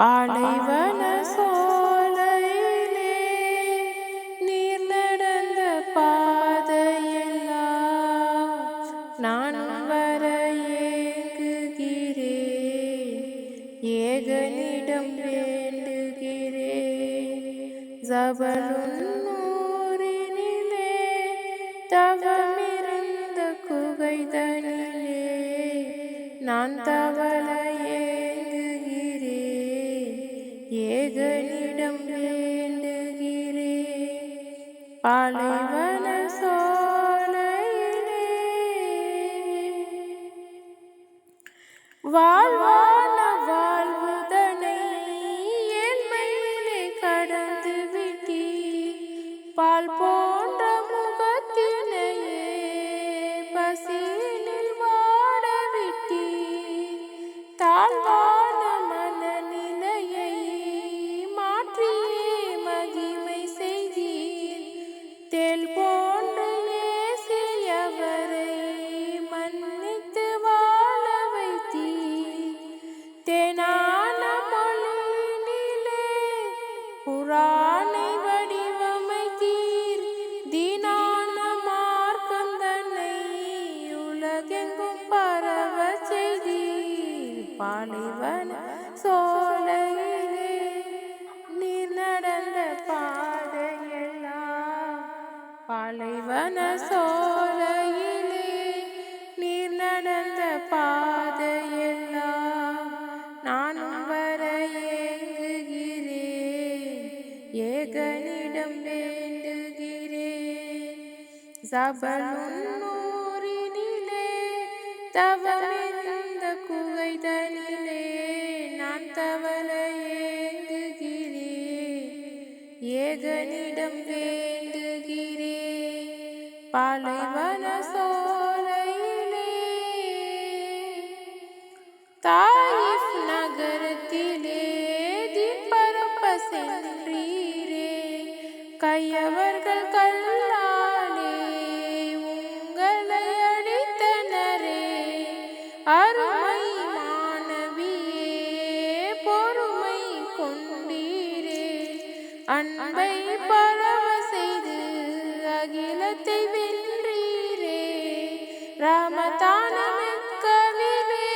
பாலைவன சோலையிலே நீர் நடந்த பாதையெல்லாம் நான் வர ஏங்குகிறேன், ஏகனிடம் வேண்டுகிறேன். ஜபலூனிலே தவமிருந்த குகைதனிலே நான் தவள ஏகனிடம் வேண்டுகிறேன். பாலைவன சோலையிலே வாழ்வான வாழ்வுதனை ஏழ்மையிலே கடந்து விட்டி, பால் போன்ற முகத்தினையே பசியினில் வாட விட்டி, தாழ்வான தேல் போன்று நேசியவரை மன்னித்து வாழ வைத்தீர். தேனான மொழியினிலே குரானை வடிவமைத்தீர். தீனான மார்க்கந்தனை உலகெங்கும் பரவ செய்தீர். பாலைவன சோலையிலே நீர் நடந்த பாலைவன சோலையிலே நீர் நடந்த பாதையெல்லாம் நானும் வர ஏங்குகிறேன், ஏகனிடம் வேண்டுகிறேன். ஜபலூனிலே தவமிருந்த குகைதனிலே நான் தவள ஏங்குகிறேன், ஏகனிடம் வேண்டுகிறேன். பாலைவன சோலையிலே தாயிஃப் நகரத்திலே தீன் பரப்ப சென்றீரே, கையவர்கள் கல்லாலே உங்களை அடித்தனரே. அருமை மாணவியே பொறுமை கொண்டீரே, அன்பை பரவ செய்து அகிலத்தை வென்றீரே. ரமதான மெக்காவிலே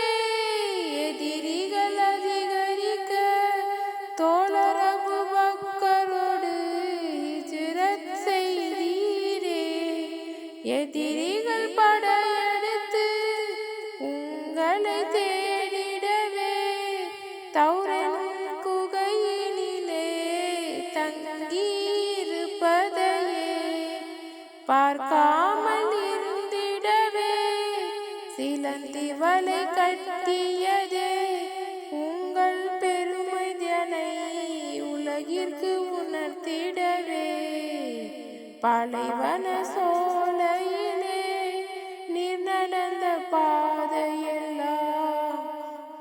எதிரிகள் அதிகரிக்க தோழர் அபூபக்கரோடு ஹிஜ்ரத் செய்தீரே. எதிரிகள் படையெடுத்து உங்களை தேடிடவே தௌரின் குகையினிலே தங்கியிருப்பதையே பார்க்காமல் இருந்திடவே சிலந்தி வலை கட்டியதே. உங்கள் பெருமைதனை உலகிற்கு உணர்த்திடவே பாலைவன சோலையிலே நீர் நடந்த பாதையெல்லாம்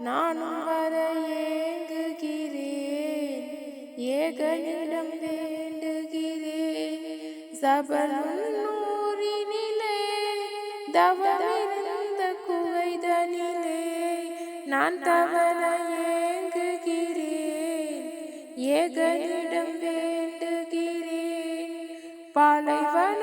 நானும் வர ஏங்குகிறேன், ஏகனிடம் வேண்டுகிறேன். ஜபலூனிலே தவமிருந்த குகைதனிலே நான் தவள ஏங்குகிறேன், ஏகனிடம் வேண்டுகிறேன். பாலைவன